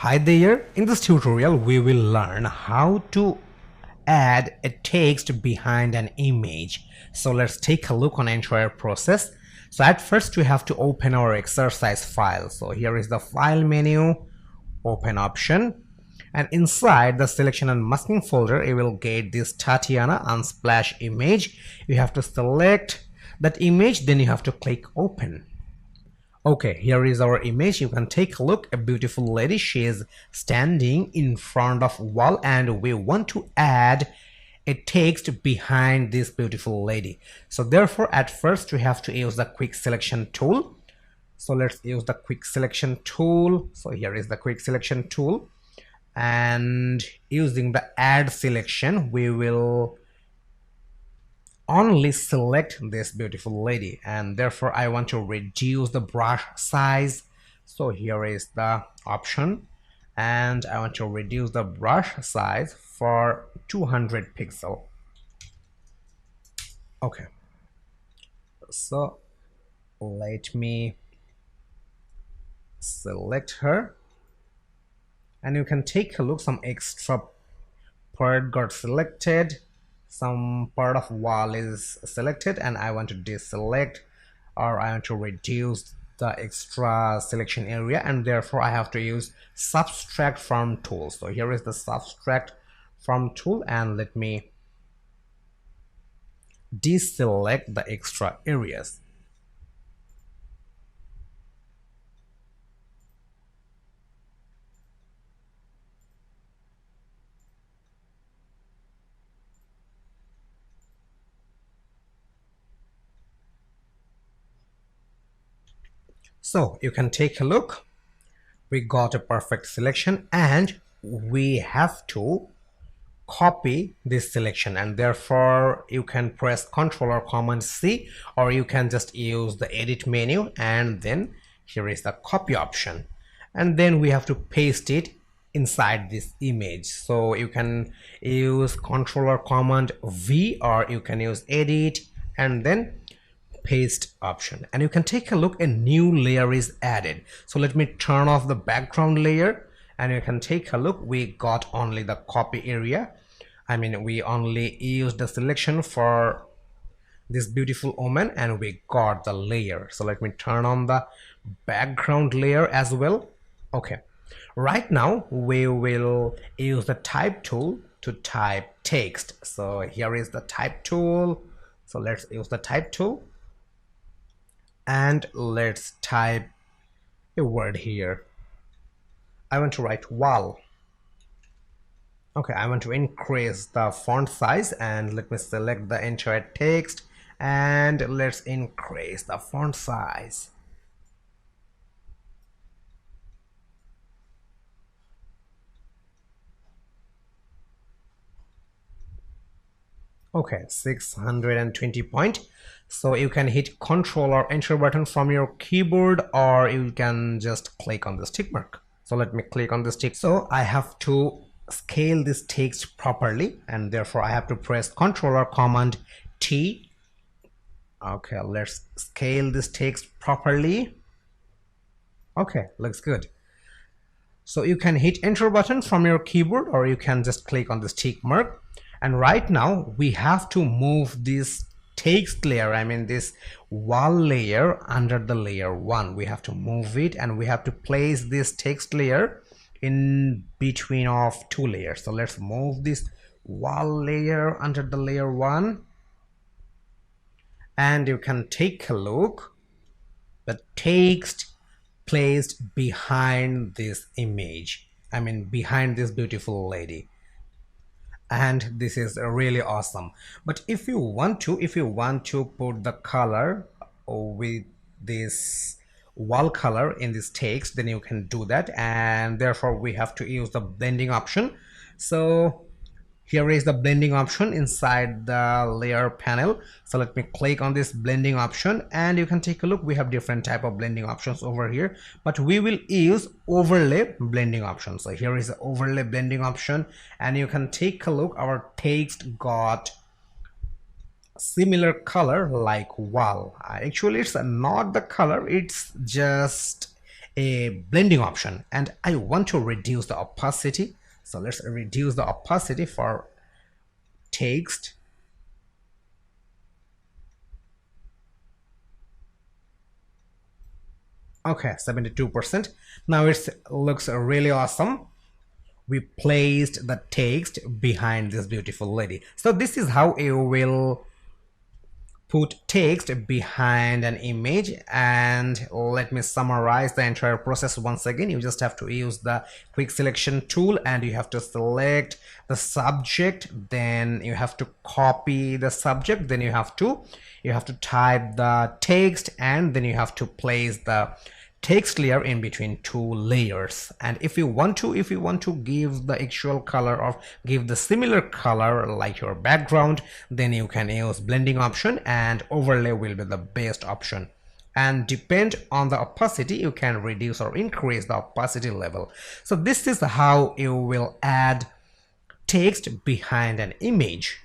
Hi there, in this tutorial we will learn how to add a text behind an image. So let's take a look on the entire process. So at first we have to open our exercise file. So here is the file menu, open option, and inside the selection and masking folder you will get this Tatiana Unsplash image. You have to select that image, then you have to click open. Okay, here is our image. You can take a look. A beautiful lady. She is standing in front of wall and we want to add a text behind this beautiful lady. So therefore at first we have to use the quick selection tool. So let's use the quick selection tool. So here is the quick selection tool, and using the add selection we will only select this beautiful lady, and therefore I want to reduce the brush size. So here is the option, and I want to reduce the brush size for 200 pixel. Okay, so let me select her, and you can take a look. Some extra part got selected, some part of wall is selected, and I want to deselect, or I want to reduce the extra selection area, and therefore I have to use subtract from tool. So here is the subtract from tool, and let me deselect the extra areas. So you can take a look, we got a perfect selection, and we have to copy this selection, and therefore you can press Ctrl or Command C, or you can just use the edit menu, and then here is the copy option, and then we have to paste it inside this image. So you can use Ctrl or Command V, or you can use edit and then paste option, and you can take a look. A new layer is added. So let me turn off the background layer, and you can take a look. We got only the copy area. I mean, we only used the selection for this beautiful woman, and we got the layer. So let me turn on the background layer as well. Okay, right now we will use the type tool to type text. So here is the type tool. So let's use the type tool, and let's type a word here. I want to write wall. Okay, I want to increase the font size, and let me select the entire text, and let's increase the font size. Okay, 620 point. So you can hit Ctrl or Enter button from your keyboard, or you can just click on this tick mark. So let me click on this tick. So I have to scale this text properly, and therefore I have to press Ctrl or Command T. Okay, let's scale this text properly. Okay, looks good. So you can hit Enter button from your keyboard, or you can just click on this tick mark. And right now we have to move this text layer, I mean this wall layer, under the layer 1. We have to move it, and we have to place this text layer in between of two layers. So let's move this wall layer under the layer 1, and you can take a look. The text placed behind this image, I mean behind this beautiful lady, and this is really awesome. But if you want to put the color with this wall color in this text, then you can do that, and therefore we have to use the blending option. So here is the blending option inside the layer panel. So let me click on this blending option, and you can take a look. We have different type of blending options over here, but we will use overlay blending option. So here is the overlay blending option, and you can take a look. Our text got similar color like wall. Actually it's not the color, it's just a blending option, and I want to reduce the opacity. So let's reduce the opacity for text. Okay, 72%. Now it looks really awesome. We placed the text behind this beautiful lady. So this is how you will put text behind an image. And let me summarize the entire process once again. You just have to use the quick selection tool, and you have to select the subject, then you have to copy the subject, then you have to type the text, and then you have to place the text layer in between two layers. And if you want to give the actual color or give the similar color like your background, then you can use blending option, and overlay will be the best option. And depend on the opacity, you can reduce or increase the opacity level. So this is how you will add text behind an image.